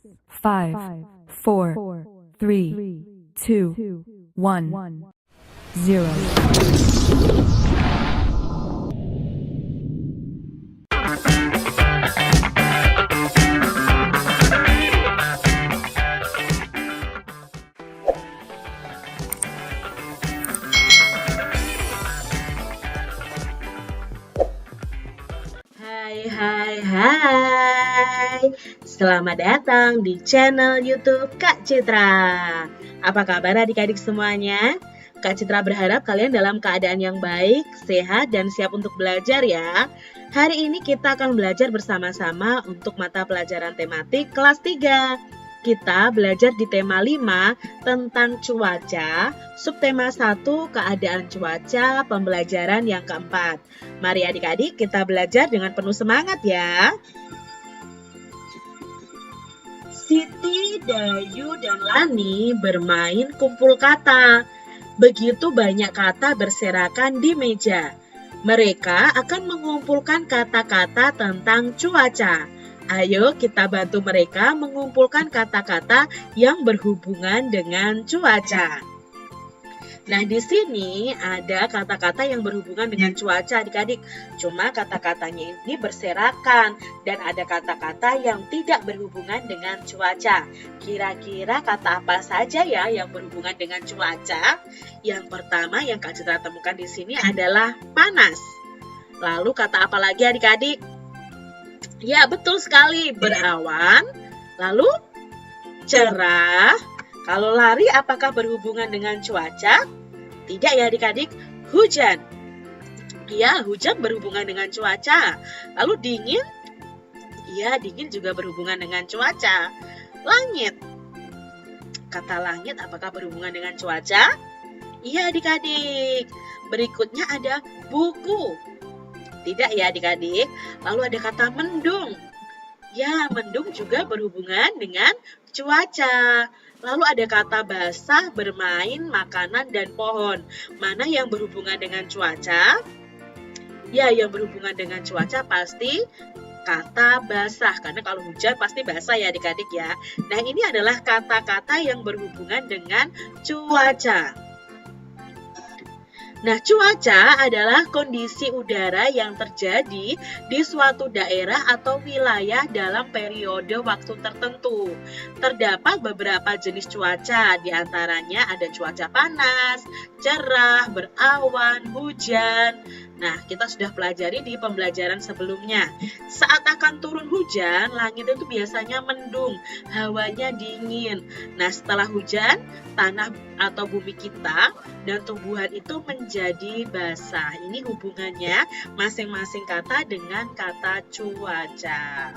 5, 4, 3, 2, 1, 0. Hai. Selamat datang di channel YouTube Kak Citra. Apa kabar adik-adik semuanya? Kak Citra berharap kalian dalam keadaan yang baik, sehat, dan siap untuk belajar ya. Hari ini kita akan belajar bersama-sama untuk mata pelajaran tematik kelas 3. Kita belajar di tema 5 tentang cuaca, subtema 1 keadaan cuaca, pembelajaran yang keempat. Mari adik-adik kita belajar dengan penuh semangat ya. Siti, Dayu, dan Lani bermain kumpul kata. Begitu banyak kata berserakan di meja. Mereka akan mengumpulkan kata-kata tentang cuaca. Ayo kita bantu mereka mengumpulkan kata-kata yang berhubungan dengan cuaca. Nah, di sini ada kata-kata yang berhubungan dengan cuaca adik-adik. Cuma kata-katanya ini berserakan dan ada kata-kata yang tidak berhubungan dengan cuaca. Kira-kira kata apa saja ya yang berhubungan dengan cuaca? Yang pertama yang Kak Citra temukan di sini adalah panas. Lalu kata apa lagi adik-adik? Ya, betul sekali, berawan. Lalu cerah. Kalau lari apakah berhubungan dengan cuaca? Tidak ya adik-adik, hujan. Ya, hujan berhubungan dengan cuaca. Lalu dingin? Ya, dingin juga berhubungan dengan cuaca. Langit. Kata langit apakah berhubungan dengan cuaca? Iya adik-adik. Berikutnya ada buku. Tidak ya adik-adik. Lalu ada kata mendung. Ya, mendung juga berhubungan dengan cuaca. Lalu ada kata basah, bermain, makanan, dan pohon. Mana yang berhubungan dengan cuaca? Ya, yang berhubungan dengan cuaca pasti kata basah. Karena kalau hujan pasti basah ya adik-adik ya. Nah, ini adalah kata-kata yang berhubungan dengan cuaca. Nah, cuaca adalah kondisi udara yang terjadi di suatu daerah atau wilayah dalam periode waktu tertentu. Terdapat beberapa jenis cuaca, di antaranya ada cuaca panas, cerah, berawan, hujan. Nah, kita sudah pelajari di pembelajaran sebelumnya. Saat akan turun hujan, langit itu biasanya mendung, hawanya dingin. Nah, setelah hujan, tanah atau bumi kita dan tumbuhan itu menjadi basah. Ini hubungannya masing-masing kata dengan kata cuaca.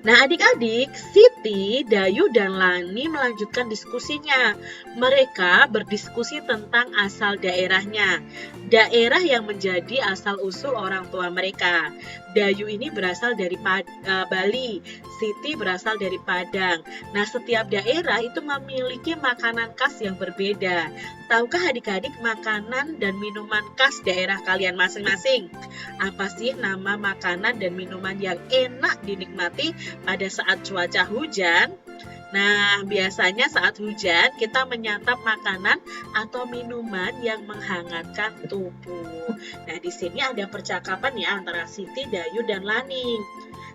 Nah adik-adik, Siti, Dayu, dan Lani melanjutkan diskusinya. Mereka berdiskusi tentang asal daerahnya. Daerah yang menjadi asal-usul orang tua mereka. Dayu ini berasal dari Bali, Siti berasal dari Padang. Nah, setiap daerah itu memiliki makanan khas yang berbeda. Tahukah adik-adik makanan dan minuman khas daerah kalian masing-masing? Apa sih nama makanan dan minuman yang enak dinikmati pada saat cuaca hujan? Nah, biasanya saat hujan kita menyantap makanan atau minuman yang menghangatkan tubuh. Nah, di sini ada percakapan ya antara Siti, Dayu, dan Lani.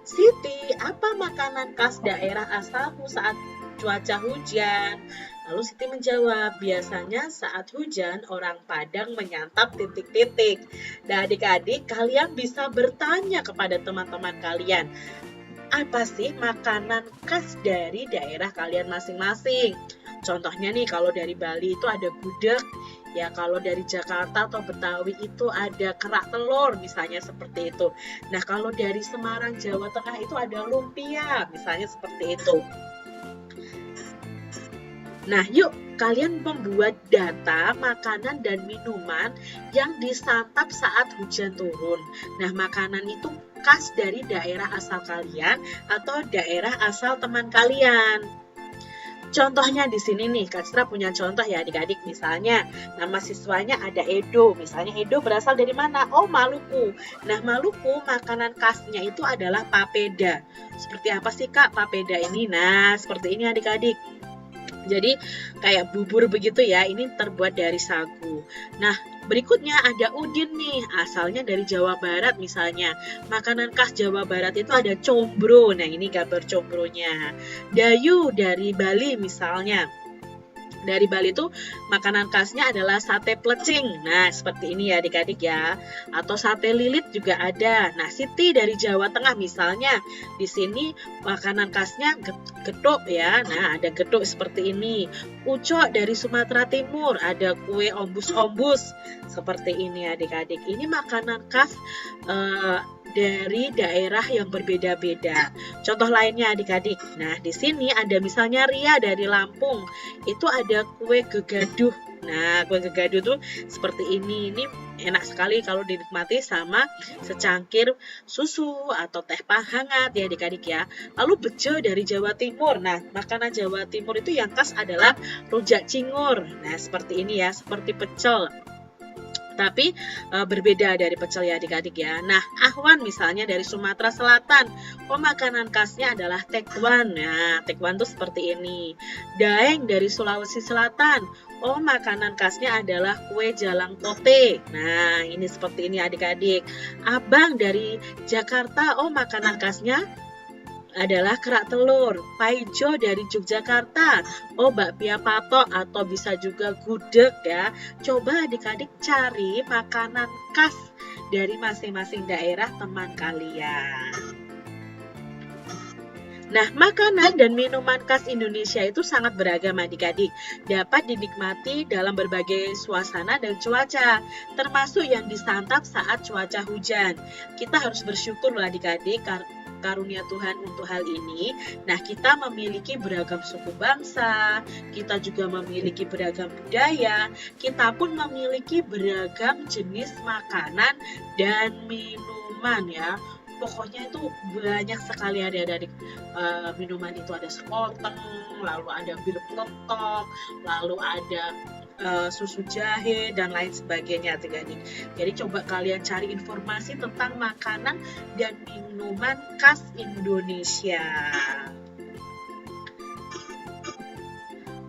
Siti, apa makanan khas daerah asalmu saat cuaca hujan? Lalu Siti menjawab, biasanya saat hujan orang Padang menyantap titik-titik. Nah, adik-adik, kalian bisa bertanya kepada teman-teman kalian. Apa sih makanan khas dari daerah kalian masing-masing? Contohnya nih, kalau dari Bali itu ada gudeg, ya kalau dari Jakarta atau Betawi itu ada kerak telur, misalnya seperti itu. Nah, kalau dari Semarang, Jawa Tengah itu ada lumpia, misalnya seperti itu. Nah, yuk kalian membuat data makanan dan minuman yang disantap saat hujan turun. Nah, makanan itu khas dari daerah asal kalian atau daerah asal teman kalian. Contohnya di sini nih, Kak Citra punya contoh ya adik-adik. Misalnya, nama siswanya ada Edo. Misalnya Edo berasal dari mana? Oh, Maluku. Nah, Maluku makanan khasnya itu adalah papeda. Seperti apa sih Kak papeda ini? Nah, seperti ini adik-adik. Jadi kayak bubur begitu ya, ini terbuat dari sagu. Nah, berikutnya ada udin nih, asalnya dari Jawa Barat misalnya. Makanan khas Jawa Barat itu ada combro. Nah, ini gambar combronya. Dayu dari Bali misalnya. Dari Bali itu makanan khasnya adalah sate plecing. Nah, seperti ini ya adik-adik ya. Atau sate lilit juga ada. Nah, Siti dari Jawa Tengah misalnya. Di sini makanan khasnya getuk ya. Nah, ada getuk seperti ini. Ucok dari Sumatera Timur, ada kue ombus-ombus seperti ini adik-adik. Ini makanan khas dari daerah yang berbeda-beda. Contoh lainnya adik-adik. Nah, di sini ada misalnya Ria dari Lampung. Itu ada kue gegaduh. Nah, kue gegaduh tuh seperti ini. Ini enak sekali kalau dinikmati sama secangkir susu atau teh hangat ya adik-adik ya. Lalu bejo dari Jawa Timur. Nah, makanan Jawa Timur itu yang khas adalah rujak cingur. Nah, seperti ini ya, seperti pecel. Tapi berbeda dari pecel ya adik-adik ya. Nah, ahwan misalnya dari Sumatera Selatan. Oh, makanan khasnya adalah tekwan. Nah, tekwan tuh seperti ini. Daeng dari Sulawesi Selatan. Oh, makanan khasnya adalah kue jalang tote. Nah, ini seperti ini adik-adik. Abang dari Jakarta. Oh, makanan khasnya adalah kerak telur. Paijo dari Yogyakarta. Oh, bakpia patok atau bisa juga gudeg ya. Coba adik-adik cari makanan khas dari masing-masing daerah teman kalian. Nah, makanan dan minuman khas Indonesia itu sangat beragam adik-adik. Dapat dinikmati dalam berbagai suasana dan cuaca, termasuk yang disantap saat cuaca hujan. Kita harus bersyukur loh adik-adik karunia Tuhan untuk hal ini. Nah, kita memiliki beragam suku bangsa, kita juga memiliki beragam budaya, kita pun memiliki beragam jenis makanan dan minuman ya. Pokoknya itu banyak sekali adik-adik. Minuman itu ada sekoteng, lalu ada bir peletok, lalu ada susu jahe dan lain sebagainya adik-adik. Jadi coba kalian cari informasi tentang makanan dan minuman khas Indonesia.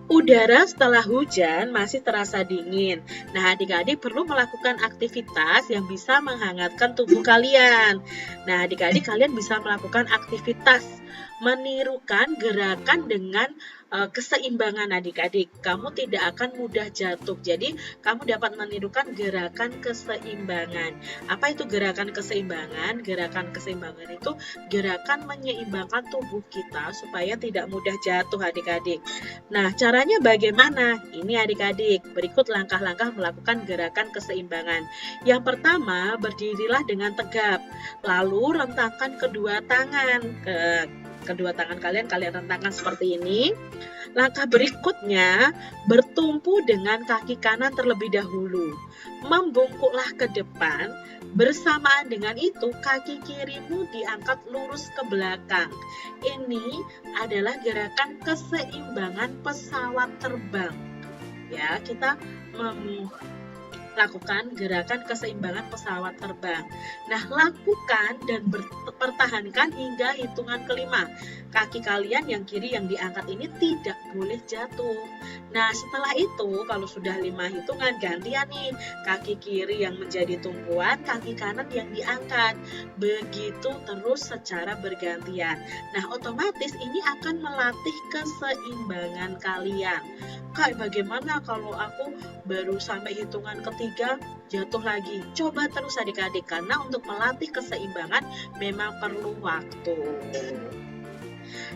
Udara setelah hujan masih terasa dingin. Nah, adik-adik perlu melakukan aktivitas yang bisa menghangatkan tubuh kalian. Nah, adik-adik kalian bisa melakukan aktivitas menirukan gerakan dengan keseimbangan adik-adik. Kamu tidak akan mudah jatuh. Jadi, kamu dapat menirukan gerakan keseimbangan. Apa itu gerakan keseimbangan? Gerakan keseimbangan itu gerakan menyeimbangkan tubuh kita supaya tidak mudah jatuh adik-adik. Nah, caranya bagaimana? Ini adik-adik, berikut langkah-langkah melakukan gerakan keseimbangan. Yang pertama, berdirilah dengan tegap. Lalu rentangkan kedua tangan. Kedua tangan kalian rentangkan seperti ini. Langkah berikutnya, bertumpu dengan kaki kanan terlebih dahulu. Membungkuklah ke depan. Bersamaan dengan itu, kaki kirimu diangkat lurus ke belakang. Ini adalah gerakan keseimbangan pesawat terbang. Ya, kita lakukan gerakan keseimbangan pesawat terbang. Nah, lakukan dan pertahankan hingga hitungan kelima. Kaki kalian yang kiri yang diangkat ini tidak boleh jatuh. Nah, setelah itu kalau sudah 5 hitungan gantian nih. Kaki kiri yang menjadi tumpuan, kaki kanan yang diangkat. Begitu terus secara bergantian. Nah, otomatis ini akan melatih keseimbangan kalian. Kak, bagaimana kalau aku baru sampai hitungan ketiga jatuh lagi? Coba terus adik-adik, karena untuk melatih keseimbangan memang perlu waktu.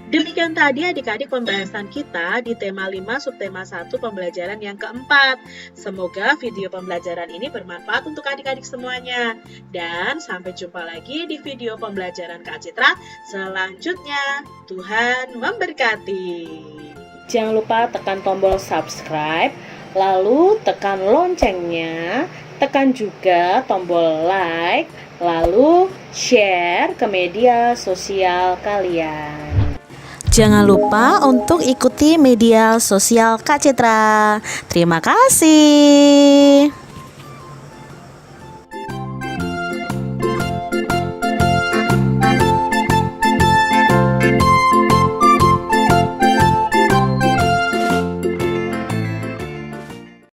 Demikian tadi adik-adik pembahasan kita di tema 5 subtema 1 pembelajaran yang keempat. Semoga video pembelajaran ini bermanfaat untuk adik-adik semuanya. Dan sampai jumpa lagi di video pembelajaran Kak Citra selanjutnya. Tuhan memberkati. Jangan lupa tekan tombol subscribe, lalu tekan loncengnya, tekan juga tombol like, lalu share ke media sosial kalian. Jangan lupa untuk ikuti media sosial Kak Citra. Terima kasih.